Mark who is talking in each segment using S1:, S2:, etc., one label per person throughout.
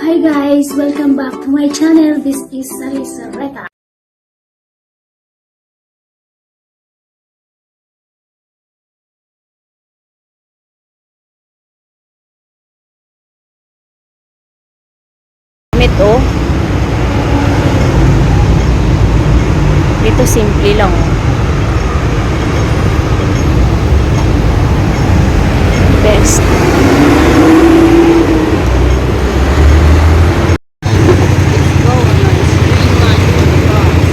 S1: Hi guys, welcome back to my channel. This is Sarisa Reka.
S2: Ito dito simple lang. Best.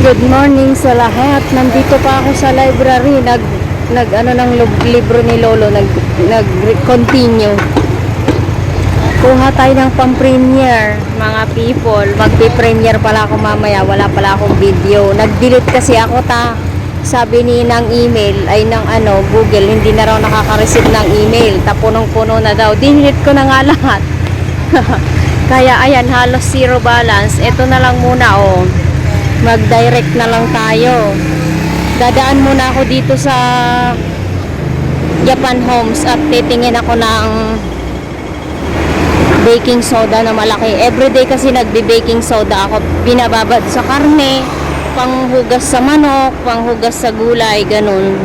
S2: Good morning sa lahat. Nandito pa ako sa library. Nag ano ng libro ni Lolo, nag-continue. Kuha tayo ng pang-premiere, mga people. Magpi-premiere pala ako mamaya. Wala pala akong video. Nag-delete kasi ako sabi ni ng email, ay ng Google, hindi na raw nakaka-receive ng email. Tapunong-puno na daw. Delete ko na nga lahat. Kaya ayan, halos zero balance. Ito na lang muna, oh. Mag-direct na lang tayo. Dadaan muna ako dito sa Japan Homes at titingin ako ng baking soda na malaki. Everyday kasi nagbe-baking soda ako. Binababad sa karne, panghugas sa manok, panghugas sa gulay, ganun.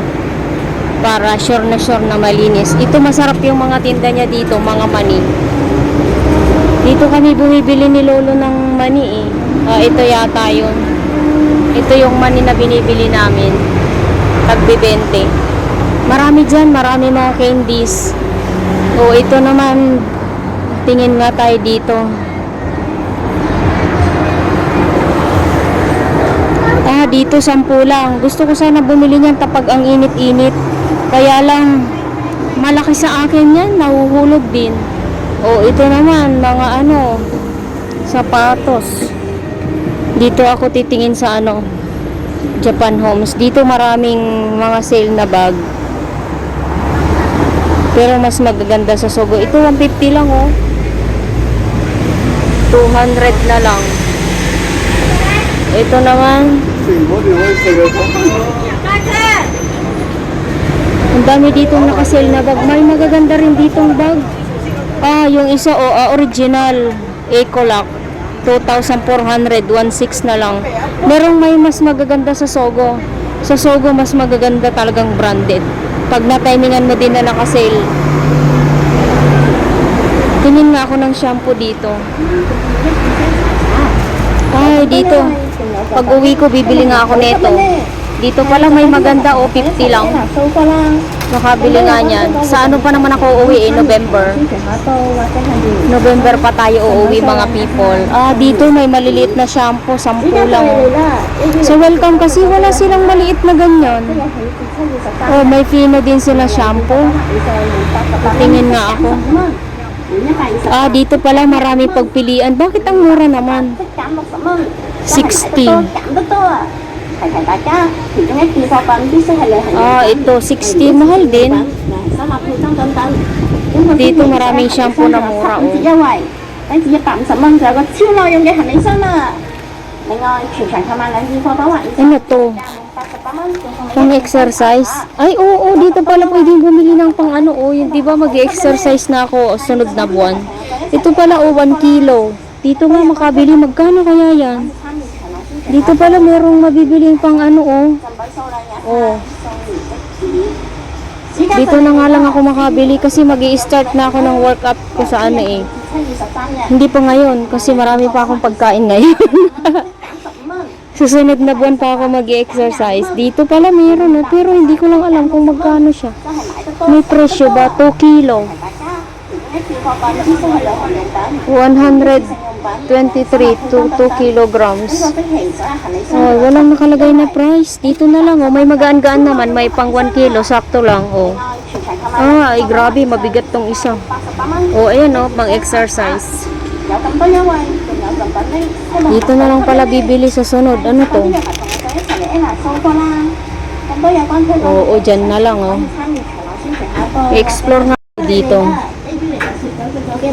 S2: Para sure na malinis. Ito masarap yung mga tinda niya dito, mga mani. Dito kami bumibili ni Lolo ng mani eh. Ito yata yun. Ito yung mani na binibili namin. Tagbe-20. Marami dyan, marami mga candies. Ito naman, tingin nga tayo dito. Dito 10 lang. Gusto ko sana bumili niyan tapag ang init-init. Kaya lang, malaki sa akin yan. Nahuhulog din. Ito naman, mga sapatos. Dito ako titingin sa Japan Homes. Dito maraming mga sale na bag. Pero mas magaganda sa Sogo. Ito 150 lang, oh. 200 na lang. Ito naman. Ang dami ditong naka-sale na bag. May magaganda rin ditong bag. Yung isa, original. Ecolac. 2,400, 1,600 na lang. Merong may mas magaganda sa Sogo. Sa Sogo, mas magaganda talagang branded. Pag na-timingan mo din na naka-sale. Tingin nga ako ng shampoo dito. Dito. Pag uwi ko, bibili nga ako nito. Dito pala may maganda, 50 lang. Nakabili nga niyan. Sa pa naman ako uuwi November. November pa tayo uuwi, mga people. Dito may maliliit na shampoo, 10 lang. So welcome kasi wala silang maliit na ganyan. May Fino din sila shampoo. Tingin nga ako. Dito pala marami pagpilian. Bakit ang mura naman? 60. Ito 60, mahal din. Dito maraming shampoo na mura, Ano to? Pang exercise? Dito pala pwedeng bumili ng pang yung di ba mag-exercise na ako sunod na buwan. Ito pala 1 kilo. Dito nga makabili, magkano kaya yan? Dito pala merong mabibili pang Dito na nga lang ako makabili kasi magi-start na ako ng workout ko sa Hindi pa ngayon kasi marami pa akong pagkain ngayon. Susunod na buwan pa ako mag-exercise. Dito pala meron pero hindi ko lang alam kung magkano siya. May presyo ba? 2 kilo. 123 to 2 kilograms. Walang nakalagay na price. Dito na lang, may magaan-gaan naman. May pang 1 kilo, sakto lang, grabe, mabigat tong isa. Ayan, pang exercise. Dito na lang pala bibili sa sunod. Ano to? Dyan na lang, I-explore nga dito.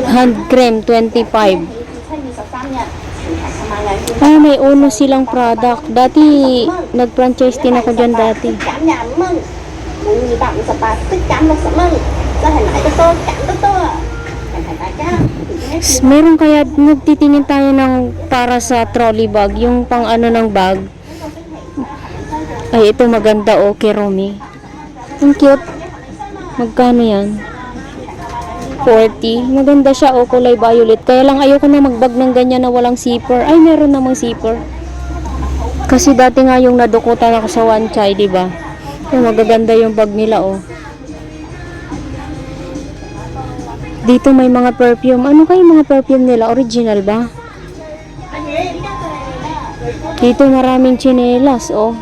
S2: Hand cream, 25. May uno silang product. Dati, nag-franchise din ako dyan dati. Meron kaya, nagtitingin tayo ng para sa trolley bag, yung pang ano ng bag. Ay, ito maganda, okay, Romy. Ang cute. Magkano yan? 40. Maganda siya, oh, kulay violet. Kaya lang ayoko na magbag ng ganyan na walang zipper. Ay, meron namang zipper. Kasi dati nga yung nadukutan ako sa One Chai, di ba? Ay, magaganda yung bag nila, oh. Dito may mga perfume. Ano kayo mga perfume nila? Original ba? Dito maraming tsinelas, oh.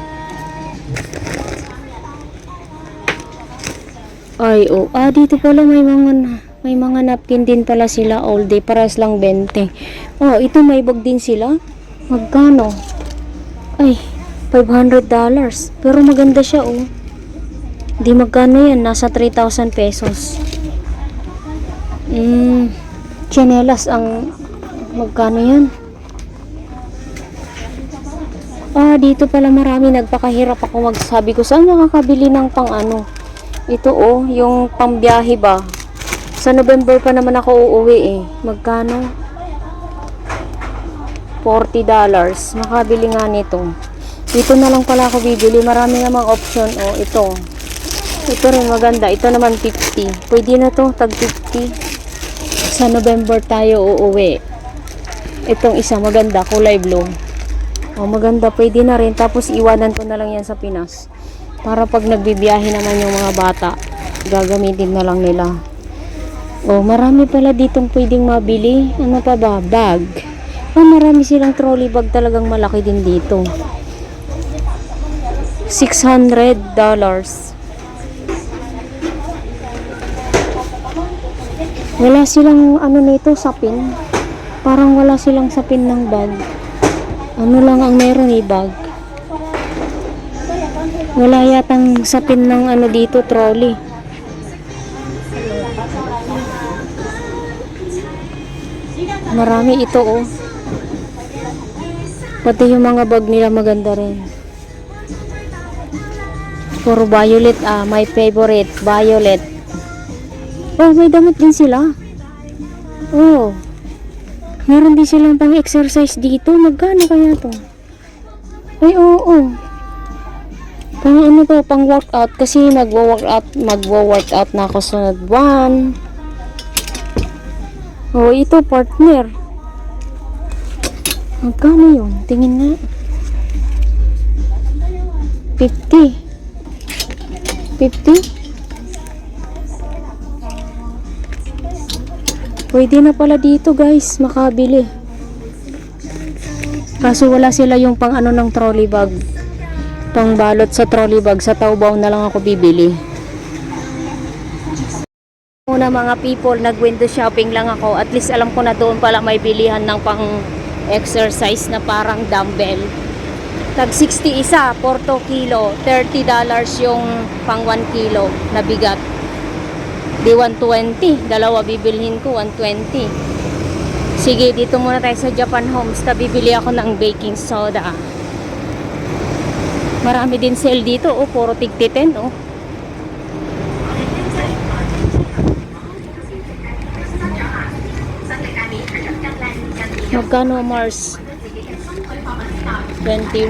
S2: Ay, oh. Ah, dito pala may mga napkin din pala sila all day. Paras lang 20. Oh, ito may bag din sila. Magkano? Ay, $500. Pero maganda siya, oh. Di magkano yan? Nasa 3,000 pesos. Tsinelas ang magkano yan? Ah, dito pala marami. Nagpakahirap ako magsabi ko saan nakakabili ng pang ano. Ito, oh, yung pambiyahe ba? Sa November pa naman ako uuwi eh. Magkano? $40. Makabili nga nito. Dito na lang pala ako bibili. Marami namang option. Oh, ito. Ito rin maganda. Ito naman 50. Pwede na to. Tag 50. Sa November tayo uuwi. Itong isa maganda. Kulay blue. Oh, maganda. Pwede na rin. Tapos iwanan ko na lang yan sa Pinas. Para pag nagbibiyahe naman yung mga bata, gagamitin na lang nila. Oh, marami pala ditong pwedeng mabili. Ano pa ba? Bag. Oh, marami silang trolley bag talagang malaki din dito. $600. Wala silang ano nito, sapin. Parang wala silang sapin ng bag. Ano lang ang meron eh, bag. Wala yatang sapin ng ano dito, trolley. Marami ito, oh. Pati yung mga bag nila maganda rin. Puro violet, ah. My favorite, violet. Oh, may damit din sila. Oh. Meron din silang pang exercise dito. Magkano kaya to? Ay, oo, oh. Pang ano to, pang workout. Kasi magwo-workout na ako sunod buwan. Oh, ito, partner. Magkano yun? Tingin nga. 50. 50? Pwede na pala dito, guys. Makabili. Kaso wala sila yung pang ano ng trolley bag. Pang balot sa trolley bag. Sa Taobao na lang ako bibili. Una mga people, nag-window shopping lang ako. At least alam ko na doon pala may bilihan ng pang exercise na parang dumbbell. Tag 60 isa, 4 kilo. $30 yung pang 1 kilo na bigat. Di 120. Dalawa bibilhin ko, 120. Sige, dito muna tayo sa Japan Homes. Bibili ako ng baking soda. Marami din sale dito, oh, puro tig 10, oh. Magkano Mars? 21.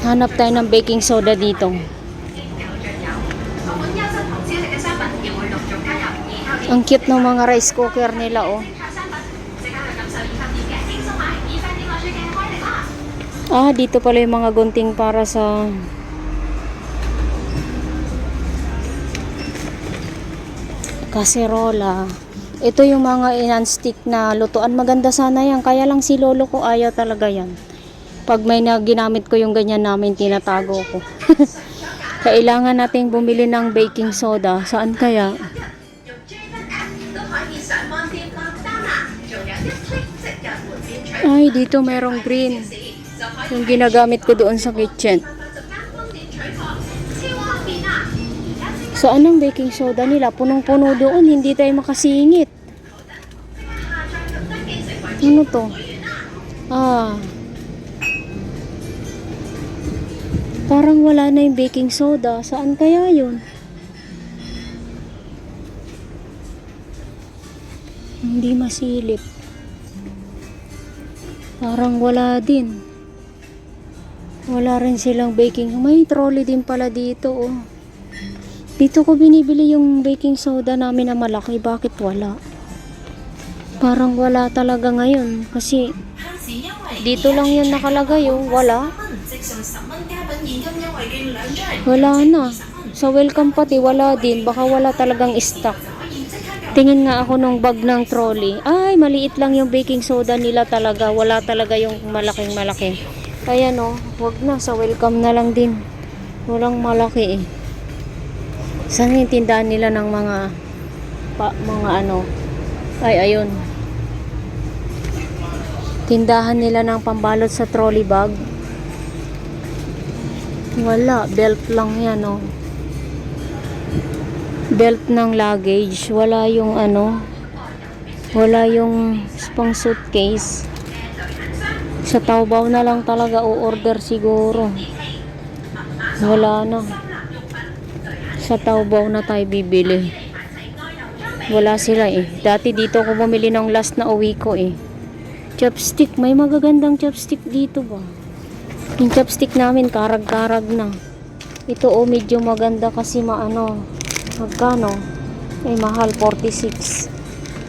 S2: Hanap tayo ng baking soda dito. Ang cute ng mga rice cooker nila, oh. Ah, dito pala yung mga gunting para sa kaserola. Ito yung mga non-stick na lutuan. Maganda sana yan. Kaya lang si lolo ko ayaw talaga yan. Pag may ginamit ko yung ganyan namin, tinatago ko. Kailangan nating bumili ng baking soda. Saan kaya? Ay, dito merong green. Yung ginagamit ko doon sa kitchen. So, anong baking soda nila? Punong-puno doon. Hindi tayo makasingit. Ano to? Ah. Parang wala na yung baking soda. Saan kaya yun? Hindi masilip. Parang wala din. Wala rin silang baking. May trolley din pala dito, oh. Dito ko binibili yung baking soda namin na malaki. Bakit wala? Parang wala talaga ngayon. Kasi dito lang yun nakalagay, oh. Wala. Wala na. Sa welcome pati wala din. Baka wala talagang stock. Tingin nga ako nung bag ng trolley. Ay, maliit lang yung baking soda nila talaga. Wala talaga yung malaking malaki. Kaya no, wag na. Sa welcome na lang din. Walang malaki eh. Saan yung tindahan nila ng mga ano? Ay, ayun. Tindahan nila ng pambalot sa trolley bag. Wala. Belt lang yan, oh. Belt ng luggage. Wala yung ano. Wala yung pang suitcase. Sa Taobao na lang talaga o-order siguro. Wala na. Sa Taobao na tayo bibili. Wala sila eh. Dati dito ako bumili ng last na uwi ko eh. Chopstick. May magagandang chopstick dito ba? Yung chopstick namin karag-karag na. Ito oh, medyo maganda kasi maano. Magkano? Ay mahal, 46.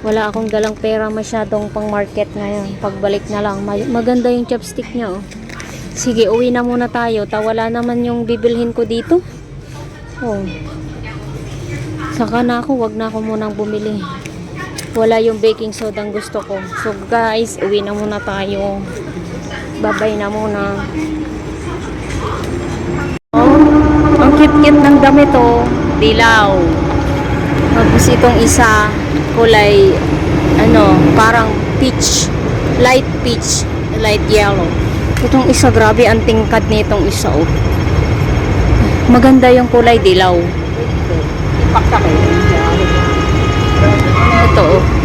S2: Wala akong dalang pera masyadong pang market ngayon. Pagbalik na lang. Maganda yung chopstick niya oh. Sige, uwi na muna tayo. Wala naman yung bibilhin ko dito. Oh. Saka na ako, wag na ako munang bumili. Wala yung baking soda ang gusto ko. So guys, uwi na muna tayo. Babay na muna. Oh, ang cute-cute ng damit oh. Dilaw. Tapos itong isa, kulay, ano, parang peach. Light peach. Light yellow. Itong isa, grabe ang tingkad nitong isa oh. Maganda yung kulay dilaw. Ito oh.